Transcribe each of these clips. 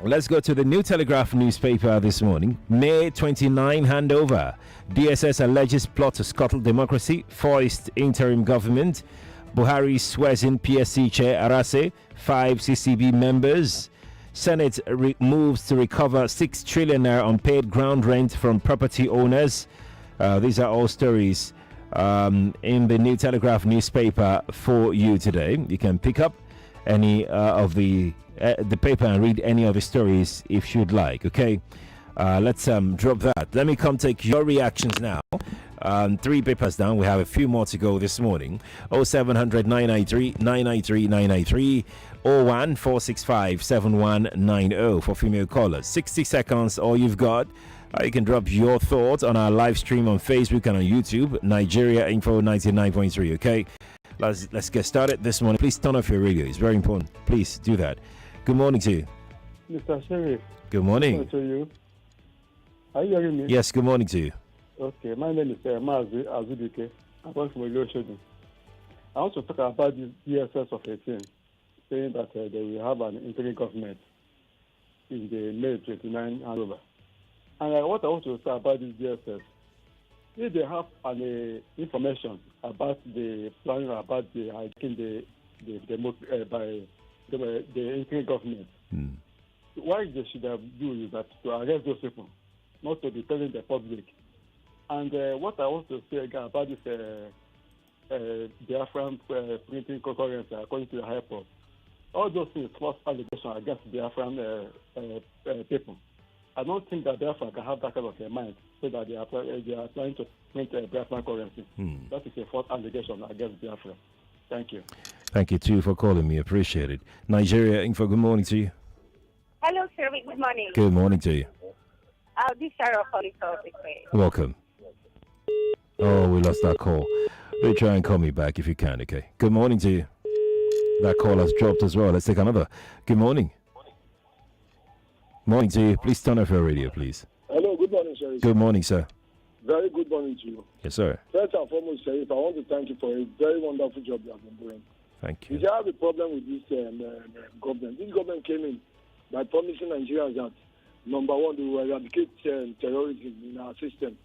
Let's go to the New Telegraph newspaper this morning. May 29 handover. DSS alleges plot to scuttle democracy, foist interim government. Buhari swears in PSC chair Arase, 5 CCB members. Senate moves to recover 6 trillion naira unpaid ground rent from property owners. These are all stories in the New Telegraph newspaper for you today. You can pick up any of the paper and read any of the stories if you'd like. Okay, let's drop that. Let me come take your reactions now. 3 papers down. We have a few more to go this morning. 0700 993 993 993 01 465 7190 for female callers. 60 seconds, all you've got. You can drop your thoughts on our live stream on Facebook and on YouTube. Nigeria Info 99.3. Okay, let's get started this morning. Please turn off your radio. It's very important. Please do that. Good morning to you. Mr. Sheriff. Good morning. Good morning to you. Are you hearing me? Yes, good morning to you. Okay, my name is Mazi Azudike. I'm from Oloshodu. I want to talk about the DSS of 18, saying that they will have an interim government in the May 29 handover. And what I want to say about this DSS, if they have an information about the planning about the hiking by the interim government, why they should have do is that to arrest those people, not to be telling the public. And what I want to say again about this Biafran printing concurrency according to the High Court, all those things false allegations against Biafran people. I don't think that Biafra can have that kind of a mind so that they are trying to print Biafran currency. That is a false allegation against Biafra. Thank you. Thank you too for calling me. Appreciate it. Nigeria Info, good morning to you. Hello, sir. Good morning. Good morning to you. This is Sarah calling from Welcome. Oh, we lost that call. They try and call me back if you can, okay? Good morning to you. That call has dropped as well. Let's take another. Good morning. Morning to you. Please turn off your radio, please. Hello, good morning, Sheriff. Good morning, sir. Very good morning to you. Yes, sir. First and foremost, Sheriff, I want to thank you for a very wonderful job you have been doing. Thank you. If you have a problem with this government, this government came in by promising Nigerians that, number one, they will eradicate terrorism in our system.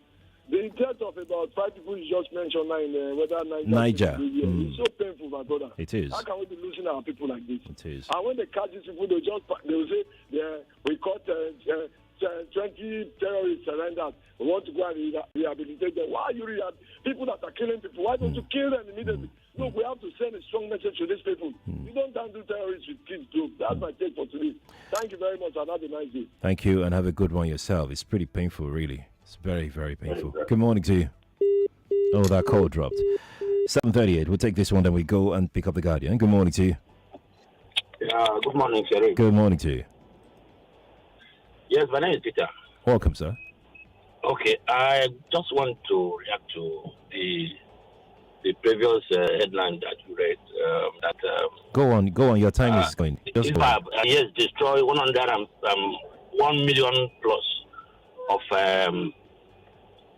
The death of about 5 people you just mentioned now in whether Niger. It's so painful, my brother. It is. How can we be losing our people like this? It is. And when they catch these people, they will say we caught 20 terrorists surrendered. We want to go and rehabilitate them. Why are you people that are killing people? Why don't you kill them immediately? Look, we have to send a strong message to these people. You don't handle terrorists with kids too. That's my take for today. Thank you very much and have a nice day. Thank you and have a good one yourself. It's pretty painful, really. It's very, very painful. Good morning to you. Oh, that call dropped. 7:38. We'll take this one, then we go and pick up the Guardian. Good morning to you. Good morning, Sherry. Good morning to you. Yes, my name is Peter. Welcome, sir. Okay, I just want to react to the previous headline that you read. Go on. Your time is going. Just go on. Yes, destroy 1 million plus of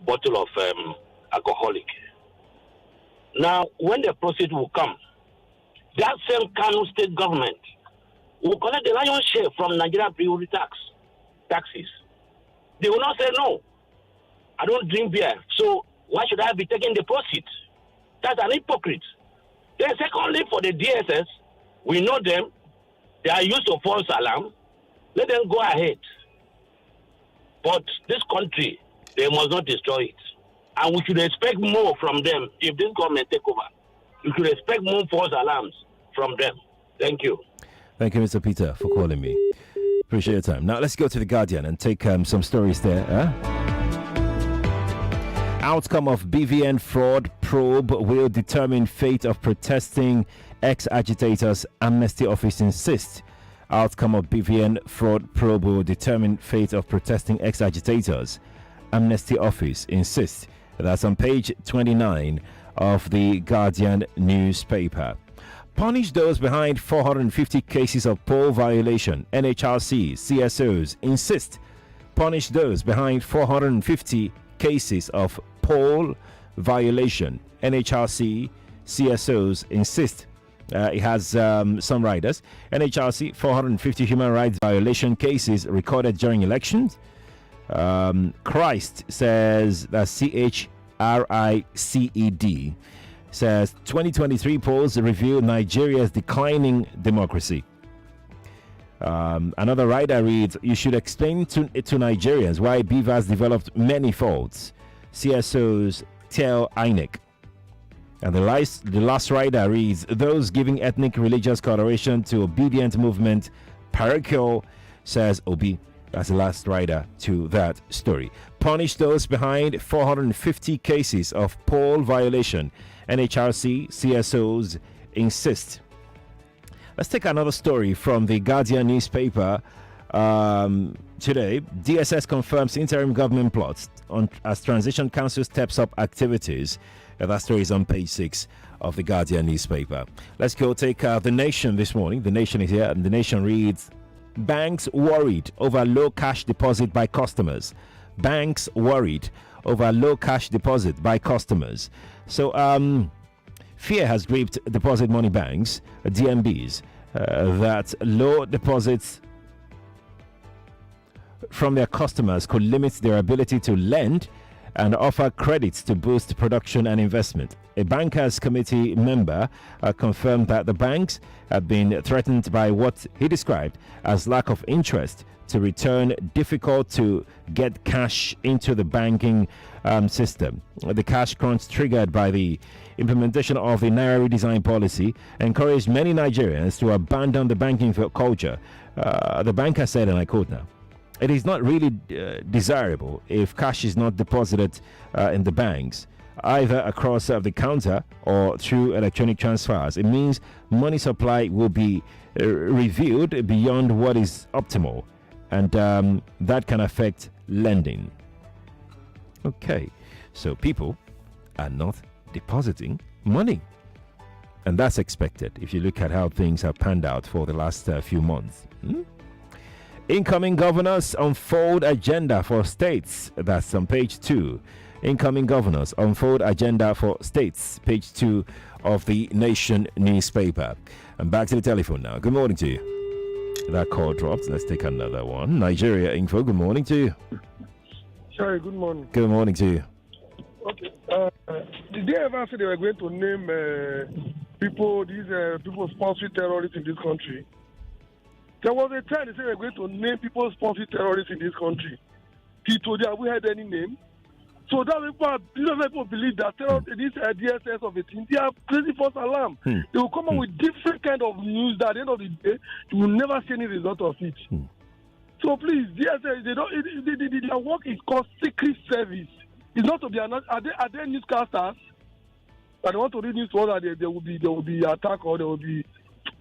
bottle of alcoholic. Now, when the proceeds will come, that same Kano state government will collect the lion's share from Nigeria priority taxes. They will not say no. I don't drink beer, so why should I be taking the proceeds? That's an hypocrite. Then secondly, for the DSS, we know them. They are used to false alarm. Let them go ahead. But this country, they must not destroy it. And we should expect more from them if this government take over. We should expect more false alarms from them. Thank you. Thank you, Mr. Peter, for calling me. Appreciate your time. Now, let's go to the Guardian and take some stories there. Outcome of BVN fraud probe will determine fate of protesting ex-agitators, Amnesty Office insists. Outcome of BVN fraud probe will determine fate of protesting ex-agitators, Amnesty Office insists. That's on page 29 of the Guardian newspaper. Punish those behind 450 cases of poll violation. NHRC CSOs insist. Punish those behind 450 cases of poll violation. NHRC CSOs insist. It has some riders. NHRC, 450 human rights violation cases recorded during elections. Christ says that CHRICED says 2023 polls reveal Nigeria's declining democracy. Another rider reads, you should explain to Nigerians why BVAS developed many faults. CSOs tell INEC. And the last rider reads, those giving ethnic religious coloration to obedient movement parochial, says Obi. That's the last rider to that story. Punish those behind 450 cases of poll violation. NHRC CSOs insist. Let's take another story from the Guardian newspaper today. DSS confirms interim government plots as Transition Council steps up activities. That story is on page 6 of the Guardian newspaper. Let's go take The Nation this morning. The Nation is here, and The Nation reads, banks worried over low cash deposit by customers. Banks worried over low cash deposit by customers. So, fear has gripped deposit money banks, DMBs, that low deposits from their customers could limit their ability to lend and offer credits to boost production and investment. A bankers committee member confirmed that the banks have been threatened by what he described as lack of interest to return difficult to get cash into the banking system. The cash crunch triggered by the implementation of the Naira redesign policy encouraged many Nigerians to abandon the banking culture. The banker said, and I quote now, it is not really desirable if cash is not deposited in the banks, either across the counter or through electronic transfers. It means money supply will be reviewed beyond what is optimal, and that can affect lending. Okay, so people are not depositing money, and that's expected if you look at how things have panned out for the last few months. Incoming governors unfold agenda for states. That's on page 2. Incoming governors unfold agenda for states. Page 2 of the Nation newspaper. And back to the telephone now. Good morning to you. That call dropped. Let's take another one. Nigeria Info. Good morning to you. Sorry, good morning. Good morning to you. Okay. Did they ever say they were going to name people sponsoring terrorists in this country? There was a time they said they were going to name people sponsoring terrorists in this country. Have we had any name? So that people believe that this DSS of it, they are crazy false alarm. They will come up with different kind of news that at the end of the day, you will never see any result of it. So please, DSS, their work is called secret service. It's not to be announced. Are they newscasters? But they want to read news so that there will be attack or there will be.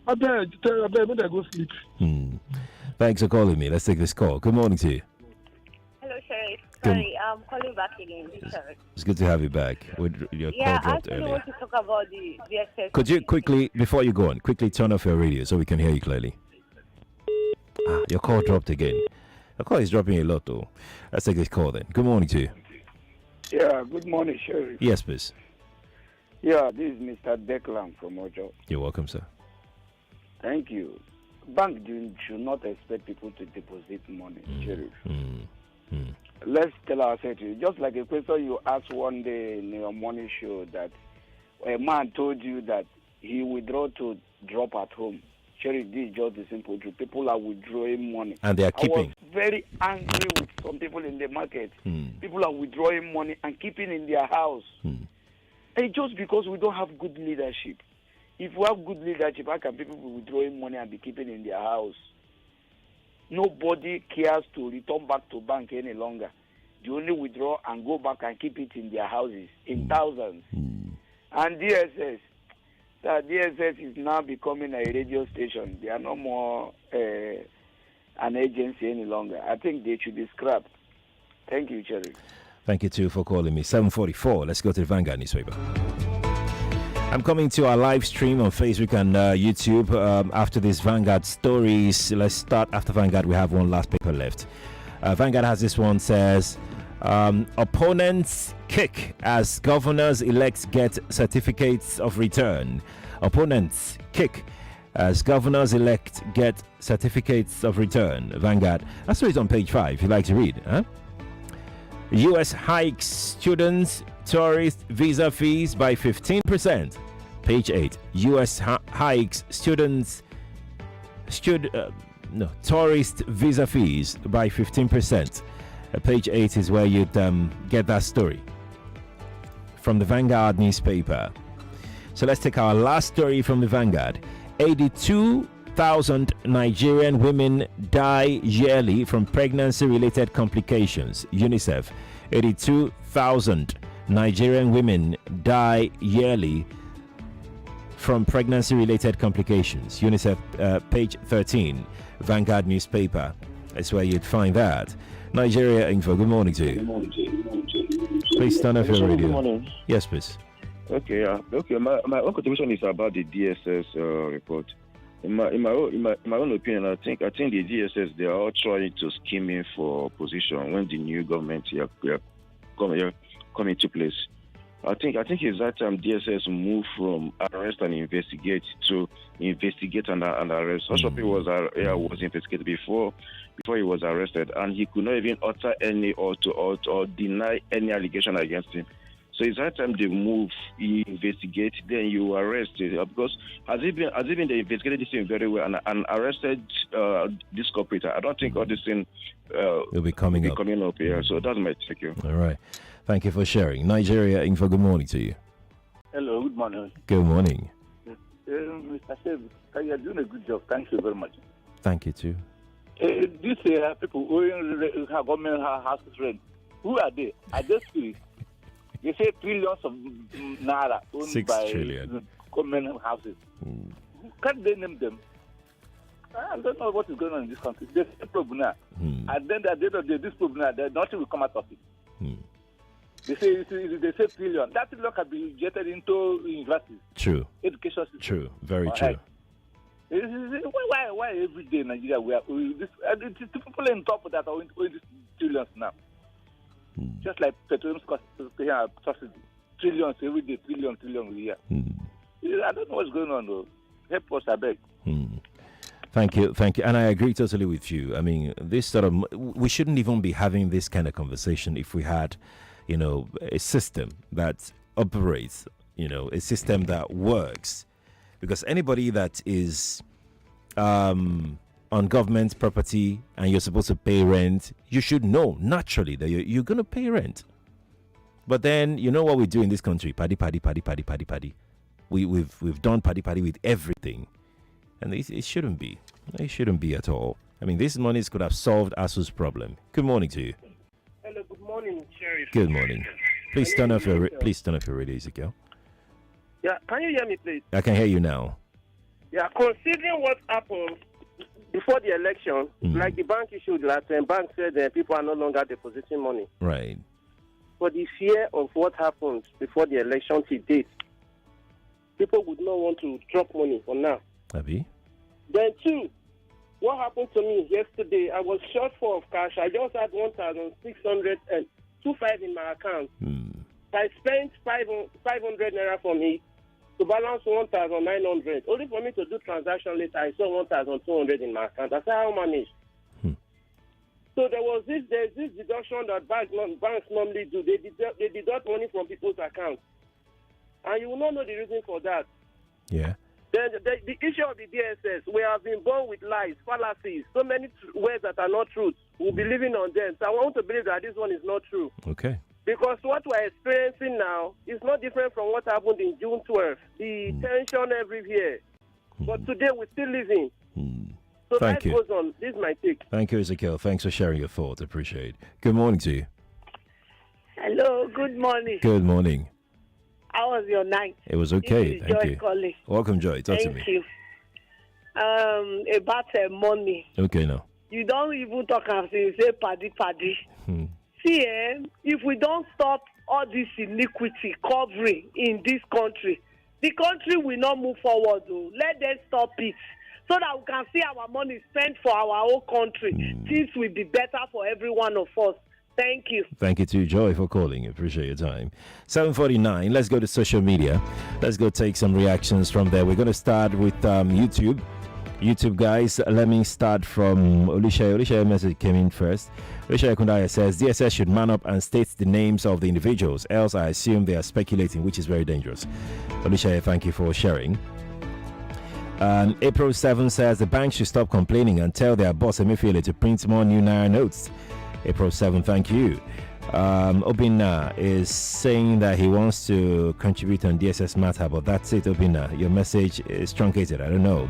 I better go sleep. Thanks for calling me. Let's take this call. Good morning to you. Hello, Sheriff. Sorry, I'm calling back again. Sorry. It's good to have you back. Your call dropped I earlier. want to talk about the DSS. Could you quickly, before you go on, quickly turn off your radio so we can hear you clearly? Your call dropped again. The call is dropping a lot, though. Let's take this call then. Good morning to you. Yeah, good morning, Sheriff. Yes, please. Yeah, this is Mr. Declan from Ojo. You're welcome, sir. Thank you. Bank should not expect people to deposit money, Sheriff. Let's tell ourselves, just like a question you asked one day in your morning show, that a man told you that he withdraw to drop at home. Sheriff, this is just the simple truth. People are withdrawing money. And they are keeping. I was very angry with some people in the market. People are withdrawing money and keeping in their house. And just because we don't have good leadership. If we have good leadership, how can people be withdrawing money and be keeping in their house? Nobody cares to return back to bank any longer. They only withdraw and go back and keep it in their houses in thousands. And DSS is now becoming a radio station. They are no more an agency any longer. I think they should be scrapped. Thank you, Cherry. Thank you too for calling me. 7:44. Let's go to the Vanguard newspaper. I'm coming to our live stream on Facebook and YouTube after these Vanguard stories. Let's start after Vanguard. We have one last paper left. Vanguard has this one, says, opponents kick as governors elect get certificates of return. Opponents kick as governors-elect get certificates of return. Vanguard. That story is on page 5 if you like to read. U.S. hikes students' tourist visa fees by 15%. Page 8. U.S. hikes students' tourist visa fees by 15%. Page 8 is where you'd get that story from the Vanguard newspaper. So let's take our last story from the Vanguard. 82,000 Nigerian women die yearly from pregnancy-related complications. UNICEF. 82,000 Nigerian women die yearly from pregnancy-related complications. UNICEF, page 13, Vanguard newspaper. That's where you'd find that. Nigeria Info, good morning to you. Please turn off your radio. Good morning. Yes, please. Okay, my own contribution is about the DSS report. In my own opinion, I think the DSS, they are all trying to scheme in for position when the new government come into place. I think it's that time DSS move from arrest and investigate to investigate and arrest. Oshopi was investigated before he was arrested, and he could not even utter any or deny any allegation against him. So it's that time they move, you investigate, then you arrest it. Because has it been they investigated this thing very well and arrested this corporate? I don't think all this thing will be coming up here. So that's my take. You. All right. Thank you for sharing. Nigeria Info, good morning to you. Hello, good morning. Good morning. Mr. Shev, you are doing a good job. Thank you very much. Thank you too. These people who have government houses rent, who are they? Are they spirit? They say trillions of naira owned 6 by trillion. government houses. Can't they name them? I don't know what is going on in this country. They say problem now. And then at the end of the day, this problem now, nothing will come out of it. They say trillion. That trillion can be injected into universities. True. Education system. True. Very true. Why every day in Nigeria the people in top of that are owing these trillions now? Just like petroleum subsidy. Trillions every day, trillion a year. I don't know what's going on though. Help us, I beg. Thank you. And I agree totally with you. I mean, we shouldn't even be having this kind of conversation if we had, a system that operates, a system that works. Because anybody that is on government property and you're supposed to pay rent, you should know naturally that you're going to pay rent. But then, you know what we do in this country? Paddy. We've done paddy with everything. And it shouldn't be. It shouldn't be at all. I mean, these monies could have solved ASU's problem. Good morning to you. Hello, good morning, Sheriff. Good morning. Please turn off your radio, Ezekiel. Yeah, can you hear me, please? I can hear you now. Yeah, considering what happened before the election, like the bank issued that bank said that people are no longer depositing money. Right. For the fear of what happened before the election to date, people would not want to drop money for now. Abi? Then two, what happened to me yesterday, I was short full of cash. I just had 1,625 in my account. I spent 500 naira from it to balance 1,900. Only for me to do transaction later, I saw 1,200 in my account. That's how I managed. So there's this deduction that banks normally do. They deduct money from people's accounts. And you will not know the reason for that. Yeah. The issue of the DSS, we have been born with lies, fallacies, so many words that are not true. We'll be living on them. So I want to believe that this one is not true. Okay. Because what we're experiencing now is not different from what happened in June 12th. The tension everywhere. But today we're still living. So Thank you. Goes on. This is my take. Thank you, Ezekiel. Thanks for sharing your thoughts. Appreciate it. Good morning to you. Hello, good morning. Good morning. How was your night? It was okay. Thank you. Calling. Welcome, Joy. Talk to me. Thank you. About money. Okay, now. You don't even talk and say paddy. See, if we don't stop all this iniquity covering in this country, the country will not move forward. Though. Let them stop it so that we can see our money spent for our own country. Things will be better for every one of us. Thank you. Thank you to Joy for calling. Appreciate your time. 7:49. Let's go to social media. Let's go take some reactions from there. We're going to start with YouTube. YouTube guys, let me start from Olisha. Olisha message came in first. Olisha Kundaya says DSS should man up and state the names of the individuals, else I assume they are speculating, which is very dangerous. Olisha, thank you for sharing. April 7 says the bank should stop complaining and tell their boss Emefiele to print more new Naira notes. April 7, thank you. Obina is saying that he wants to contribute on DSS matter, but that's it, Obina. Your message is truncated. I don't know.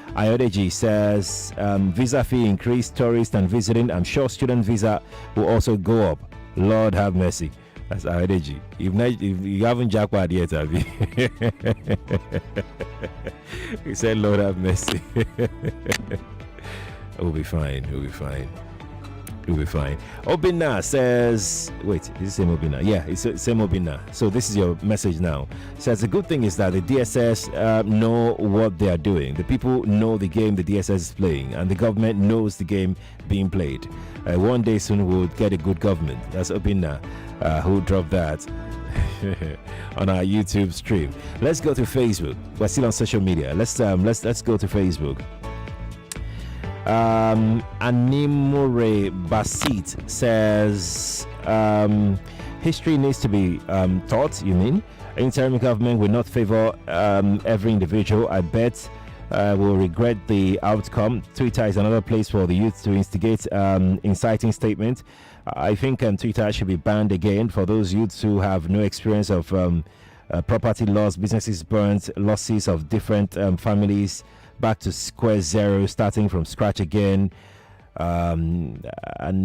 Ayodeji says visa fee increase, tourist and visiting. I'm sure student visa will also go up. Lord have mercy. That's Ayodeji. If you haven't jackpot yet, have you? He said, Lord have mercy. We'll be fine. We'll be fine. We'll be fine. Obina says, wait, is it same Obina? Yeah, it's same Obina. So this is your message now. Says the good thing is that the DSS know what they are doing. The people know the game the DSS is playing, and the government knows the game being played. One day soon we'll get a good government. That's Obina who dropped that on our YouTube stream. Let's go to Facebook. We're still on social media. Let's go to Facebook. Animure Basit says history needs to be taught. You mean interim government will not favor every individual. I bet will regret the outcome. Twitter is another place for the youth to instigate inciting statements. I think Twitter should be banned again for those youths who have no experience of property loss, businesses burnt, losses of different families. Back to square zero, starting from scratch again. Animure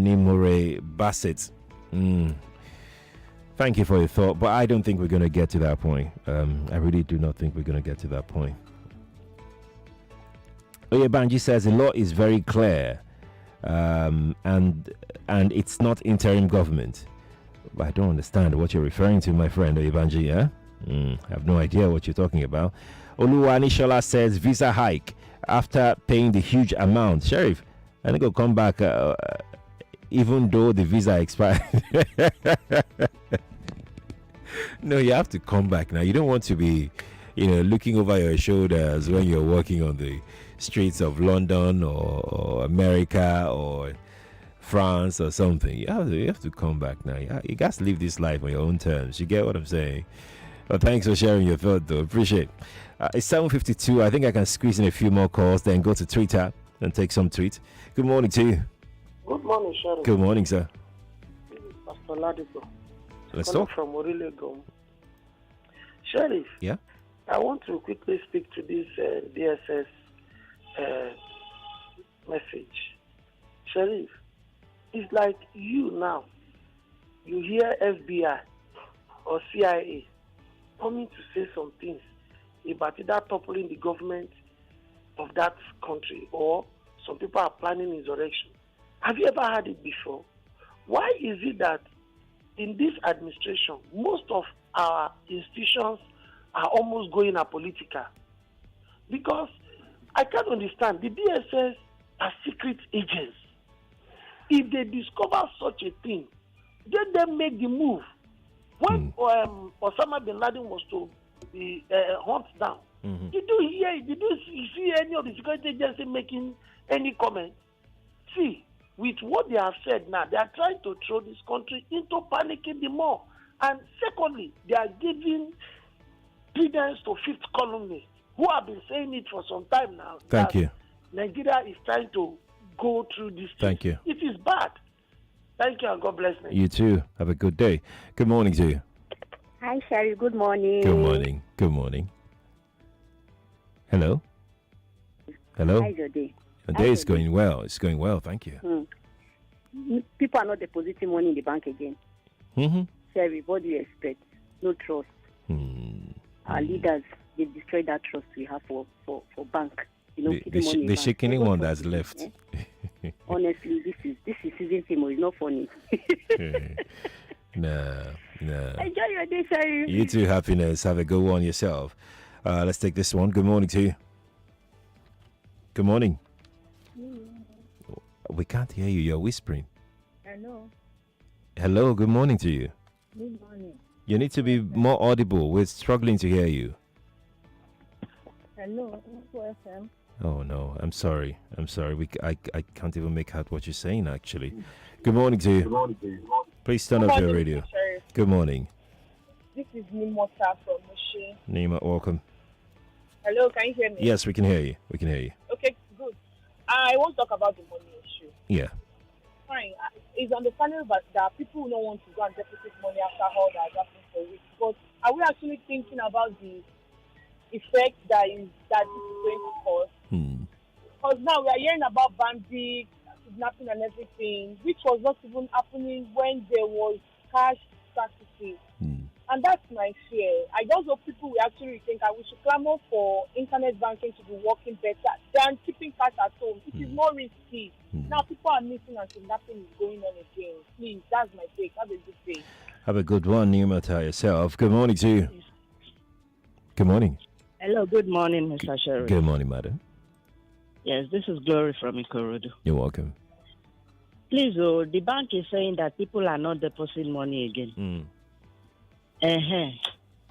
Bassett. Thank you for your thought, but I don't think we're going to get to that point. I really do not think we're going to get to that point. Oyebanji says the law is very clear, and it's not interim government. But I don't understand what you're referring to, my friend Oyebanji. Yeah, I have no idea what you're talking about. Oluwani Shola says visa hike after paying the huge amount. Sheriff, I think I'll come back even though the visa expired. No, you have to come back now. You don't want to be, looking over your shoulders when you're walking on the streets of London or America or France or something. You have to come back now. You got to live this life on your own terms. You get what I'm saying? Well, thanks for sharing your thought, though. Appreciate it. It's 7:52. I think I can squeeze in a few more calls, then go to Twitter and take some tweets. Good morning to you. Good morning, Sheriff. Good morning, sir. Pastor Ladipo. Let's talk. From Orilego. Sheriff. Yeah. I want to quickly speak to this DSS message. Sheriff, it's like you now. You hear FBI or CIA coming to say some things about either toppling the government of that country or some people are planning insurrection. Have you ever heard it before? Why is it that in this administration, most of our institutions are almost going apolitical? Because I can't understand. The DSS are secret agents. If they discover such a thing, let them make the move. When Osama bin Laden was to be hunted down, did you see any of the security agencies making any comment? See, with what they have said now, they are trying to throw this country into panicking the more. And secondly, they are giving credence to fifth columnists who have been saying it for some time now. Thank you. Nigeria is trying to go through this. Thank you. It is bad. Thank you and God bless me. You too. Have a good day. Good morning to you. Hi, Sherry. Good morning. Good morning. Good morning. Hello. Hello. How's your day? The day is going well. It's going well. Thank you. People are not depositing money in the bank again. Sherry, what do you expect? No trust. Our leaders, they destroyed that trust we have for bank. The shaking one that's left. Honestly, this is season film. It's not funny. No. Enjoy your day, Sherry. You too. Happiness. Have a good one yourself. Let's take this one. Good morning to you. Good morning. We can't hear you. You're whispering. I know. Hello, good morning to you. Good morning. You need to be more audible. We're struggling to hear you. Hello, FM. Oh no, I'm sorry. I can't even make out what you're saying actually. Good morning to you. Good morning to you. Please turn off your radio. Good morning. This is Nimota from Mushi. Nima, welcome. Hello, can you hear me? Yes, we can hear you. Okay, good. I want to talk about the money issue. Yeah. Fine. It's understandable that people don't want to go and deposit money after all that has happened for weeks. But are we actually thinking about the effect that this is going to cause? Because now we are hearing about bandits, kidnapping and everything, which was not even happening when there was cash scarcity. And that's my fear. I just hope people will actually think that we should clamor for internet banking to be working better than keeping cash at home. It is more risky. Now people are missing and kidnapping is going on again. Please, that's my take. Have a good day. Have a good one, Nimata, yourself. Good morning to you. Good morning. Hello, good morning, Mr. Sherry. Good morning, madam. Yes, this is Glory from Ikorodu. You're welcome. Please, the bank is saying that people are not depositing money again.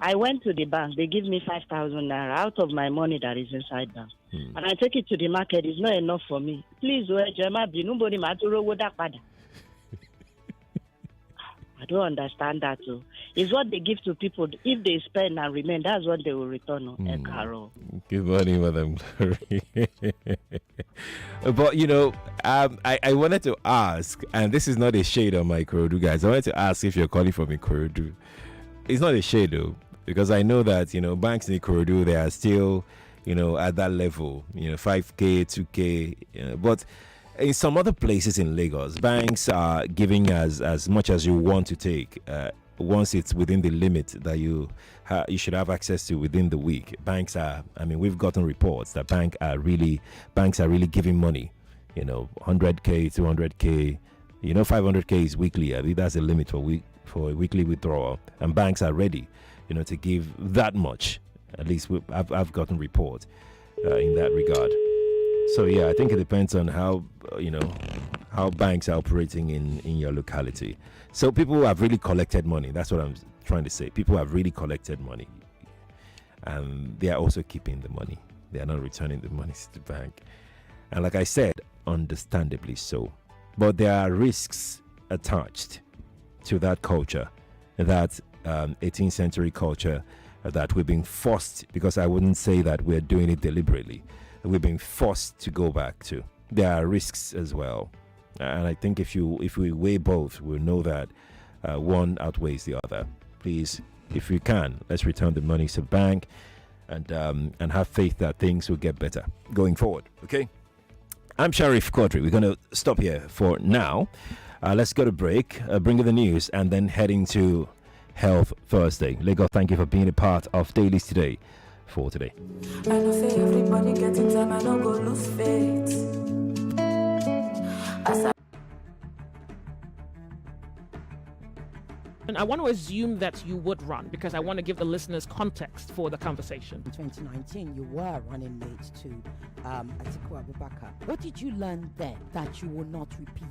I went to the bank. They give me 5,000 naira out of my money that is inside bank. And I take it to the market. It's not enough for me. Please, nobody I don't understand that too. It's what they give to people. If they spend and remain, that's what they will return. Good morning, Madam Glory. But, I wanted to ask, and this is not a shade on my Ikorodu guys. I wanted to ask if you're calling from Ikorodu. It's not a shade, though, because I know that, banks in Ikorodu, they are still, at that level, 5K, 2K, but in some other places in Lagos, banks are giving as much as you want to take once it's within the limit that you should have access to within the week. Banks are, we've gotten reports that banks are really giving money, 100K, 200K, 500K is weekly. I think that's the limit for a weekly withdrawal. And banks are ready, to give that much. At least I've gotten reports in that regard. So yeah, I think it depends on how banks are operating in your locality. So people have really collected money. That's what I'm trying to say. People have really collected money, and they are also keeping the money. They are not returning the money to the bank. And like I said, understandably so. But there are risks attached to that culture, that 18th century culture that we're being forced, because I wouldn't say that we're doing it deliberately. We're being forced to go back to. There are risks as well, and I think if we weigh both, we'll know that one outweighs the other. Please, if you can, let's return the money to the bank, and have faith that things will get better going forward. Okay, I'm Sharif Quadry. We're going to stop here for now. Let's go to break, bring you the news, and then head into Health Thursday. Lagos, thank you for being a part of Dailies today. For today. I know say everybody getting time, I don't go lose faith. And I want to assume that you would run because I want to give the listeners context for the conversation. In 2019, you were running mate to Atiku Abubakar. What did you learn then that you will not repeat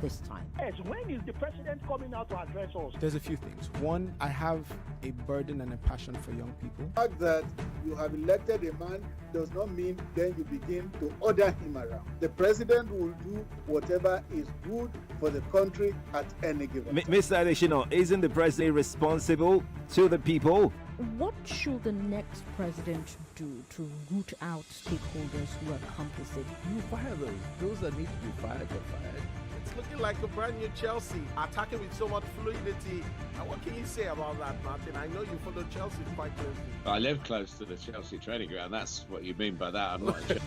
this time? Yes, when is the president coming out to address us? There's a few things. One, I have a burden and a passion for young people. The fact that you have elected a man does not mean then you begin to order him around. The president will do whatever is good for the country at any given time. Mr. Adeshino, isn't the president responsible to the people? What should the next president do to root out stakeholders who are complicit? You fire those that need to be fired are fired. It's looking like a brand new Chelsea, attacking with so much fluidity. And what can you say about that, Martin? I know you follow Chelsea quite closely. I live close to the Chelsea training ground. That's what you mean by that. I'm not a